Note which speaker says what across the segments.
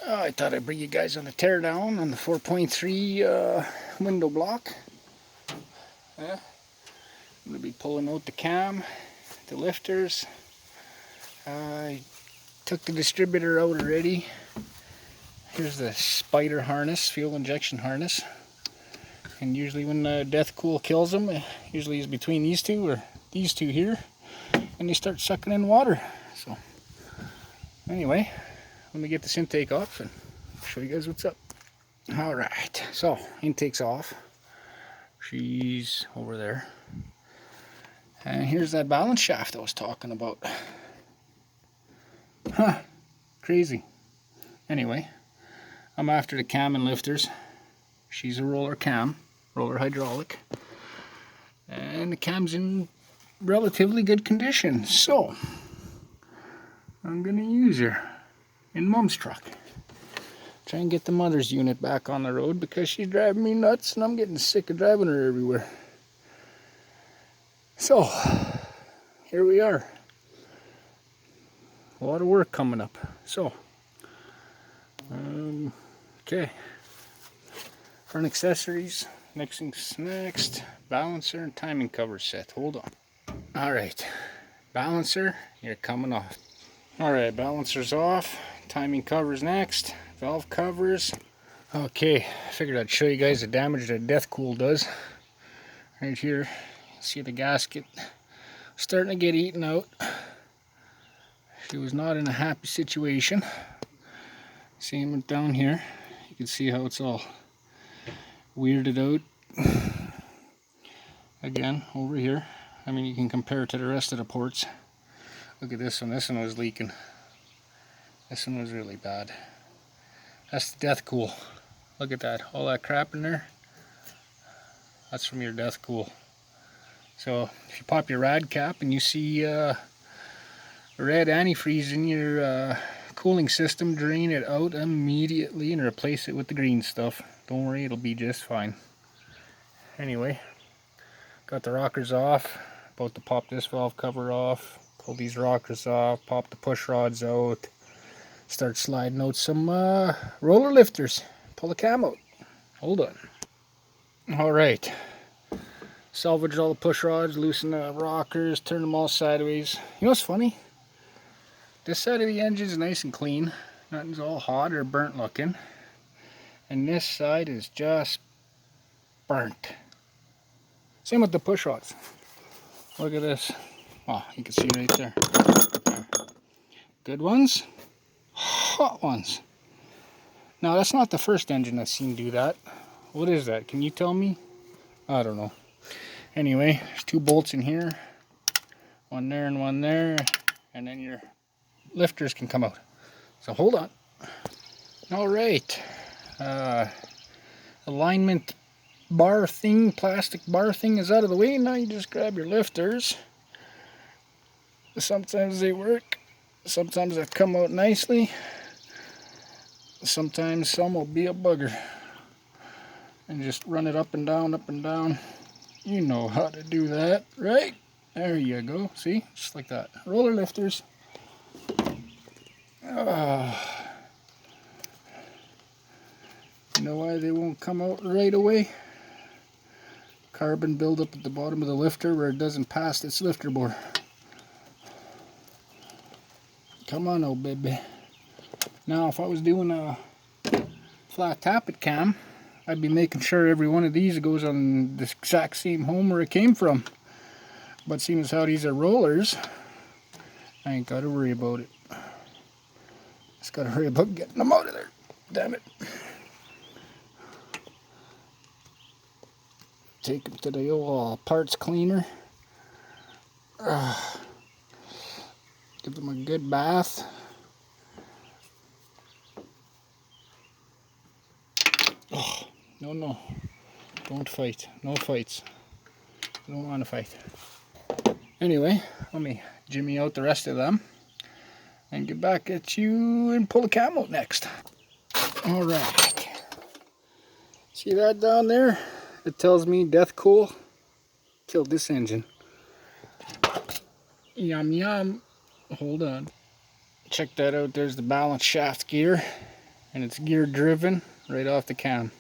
Speaker 1: I thought I'd bring you guys on a teardown on the 4.3 window block. I'm going to be pulling out the cam, the lifters. I took the distributor out already. Here's the spider harness, fuel injection harness. And usually when death cool kills them, usually is between these two or these two here, and they start sucking in water. So anyway, let me get this intake off and show you guys what's up. Alright, so intake's off. She's over there. And here's that balance shaft I was talking about. Huh, crazy. Anyway, I'm after the cam and lifters. She's a roller cam, roller hydraulic. And the cam's in relatively good condition. So, I'm going to use her in Mom's truck. Try and get the mother's unit back on the road because she's driving me nuts and I'm getting sick of driving her everywhere. So, here we are. A lot of work coming up. So, okay. Front accessories, next thing's next. Balancer and timing cover set. Hold on. Alright, balancer, you're coming off. Alright, balancer's off. Timing cover's next. Valve covers. Okay, I figured I'd show you guys the damage that death cool does. Right here, see the gasket starting to get eaten out. She was not in a happy situation. Same down here. You can see how it's all weirded out. Again, over here. I mean, you can compare it to the rest of the ports. Look at this one. This one was leaking. This one was really bad. That's the death cool. Look at that. All that crap in there. That's from your death cool. So if you pop your rad cap and you see red antifreeze in your cooling system, drain it out immediately and replace it with the green stuff. Don't worry, it'll be just fine. Anyway, got the rockers off. About to pop this valve cover off. Pull these rockers off. Pop the push rods out. Start sliding out some roller lifters. Pull the cam out. Hold on. Alright. Salvage all the push rods, loosen the rockers, turn them all sideways. You know what's funny? This side of the engine is nice and clean. Nothing's all hot or burnt looking. And this side is just burnt. Same with the push rods. Look at this. Oh, you can see right there. Good ones. Hot ones. Now that's not the first engine I've seen do that. What is that? Can you tell me? I don't know. Anyway, there's two bolts in here. One there and one there. And then your lifters can come out. So hold on. Alright. Alignment bar thing, plastic bar thing is out of the way. Now you just grab your lifters. Sometimes they work. Sometimes they come out nicely. Sometimes some will be a bugger. And just run it up and down, up and down. You know how to do that, right? There you go. See? Just like that. Roller lifters. You know why they won't come out right away? Carbon buildup at the bottom of the lifter where it doesn't pass its lifter bore. Come on, oh baby. Now, if I was doing a flat tappet cam, I'd be making sure every one of these goes on the exact same home where it came from. But seeing as how these are rollers, I ain't got to worry about it. Just got to hurry about getting them out of there. Damn it. Take them to the old parts cleaner. Give them a good bath. Oh, no. Don't fight. No fights. I don't want to fight. Anyway, let me jimmy out the rest of them and get back at you and pull the cam out next. Alright. See that down there? It tells me death cool killed this engine. Yum yum. Hold on. Check that out. There's the balance shaft gear. And it's gear driven right off the cam.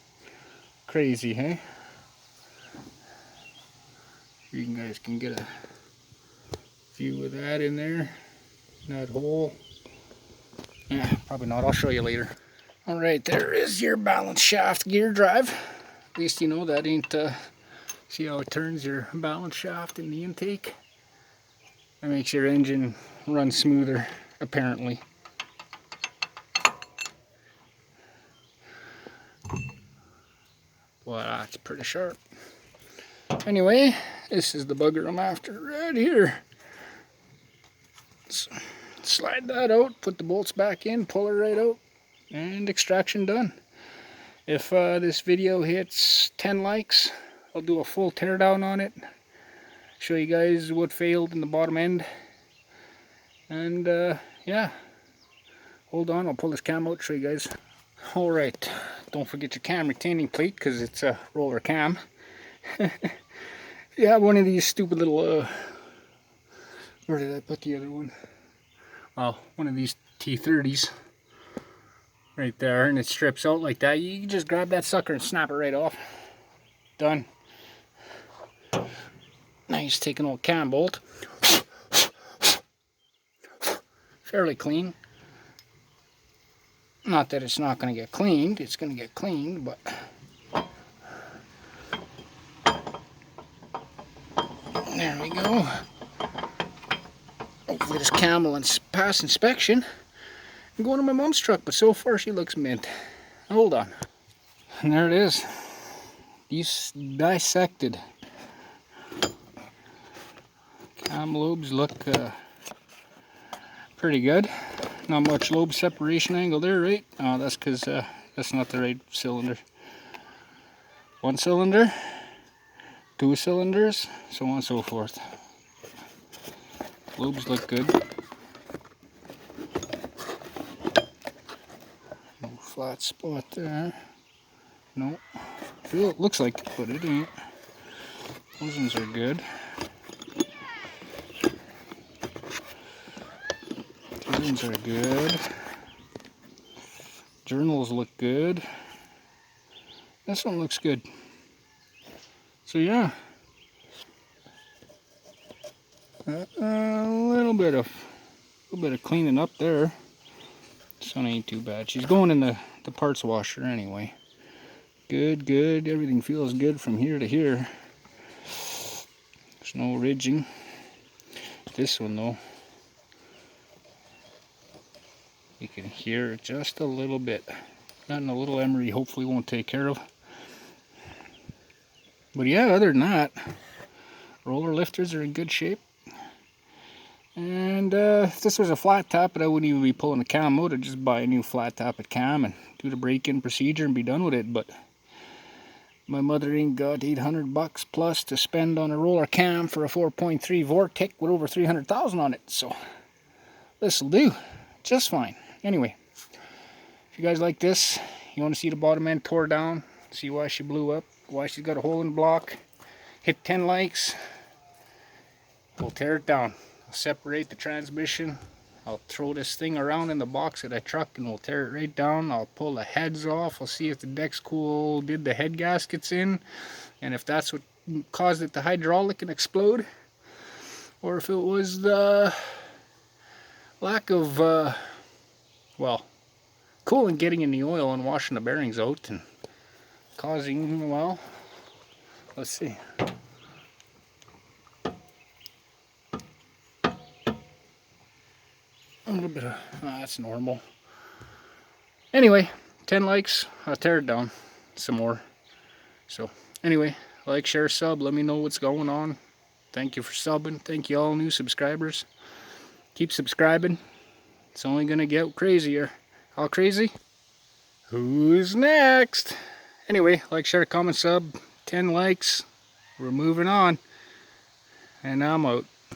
Speaker 1: Crazy, hey? You guys can get a view of that in there. That hole. Yeah, probably not. I'll show you later. Alright, there is your balance shaft gear drive. At least you know that ain't, see how it turns your balance shaft in the intake? That makes your engine run smoother, apparently. Well, that's pretty sharp. Anyway, this is the bugger I'm after right here. So, slide that out, put the bolts back in, pull it right out, and extraction done. If this video hits 10 likes, I'll do a full teardown on it. Show you guys what failed in the bottom end. And yeah, hold on, I'll pull this cam out, show you guys. Alright, don't forget your cam retaining plate because it's a roller cam. Yeah, one of these stupid little, where did I put the other one? Well, one of these T30s right there, and it strips out like that. You can just grab that sucker and snap it right off. Done. Now you just take an old cam bolt. Fairly clean. Not that it's not going to get cleaned, it's going to get cleaned, but there we go. Hopefully this cam will pass inspection. I'm going to my mom's truck, but so far she looks mint. Hold on. And there it is. These dissected. Cam lobes look pretty good. Not much lobe separation angle there, right? Oh, that's because that's not the right cylinder. One cylinder, two cylinders, so on and so forth. Lobes look good. No flat spot there. No. Well, it looks like it, but it ain't. Those ones are good. These ones are good. Journals look good. This one looks good. So yeah, a little bit of cleaning up there. This one ain't too bad. She's going in the parts washer anyway. Good, good. Everything feels good from here to here. There's no ridging. This one though, you can hear it just a little bit. Nothing a little emery hopefully won't take care of. But yeah, other than that, roller lifters are in good shape. And if this was a flat top, I wouldn't even be pulling the cam out. I'd just buy a new flat topped cam and do the break-in procedure and be done with it. But my mother ain't got $800 plus to spend on a roller cam for a 4.3 Vortec with over 300,000 on it. So this'll do just fine. Anyway, if you guys like this, you want to see the bottom end tore down, see why she blew up, why she's got a hole in the block, hit 10 likes, we'll tear it down. I'll separate the transmission, I'll throw this thing around in the box of the truck and we'll tear it right down. I'll pull the heads off, I'll see if the Dexcool did the head gaskets in, and if that's what caused it to hydraulic and explode, or if it was the lack of, well, coolant getting in the oil and washing the bearings out and causing, well, let's see. A little bit of, that's normal. Anyway, 10 likes, I'll tear it down some more. So, anyway, like, share, sub, let me know what's going on. Thank you for subbing. Thank you all new subscribers. Keep subscribing. It's only gonna get crazier. How crazy? Who's next? Anyway, like, share, comment, sub, 10 likes. We're moving on. And I'm out.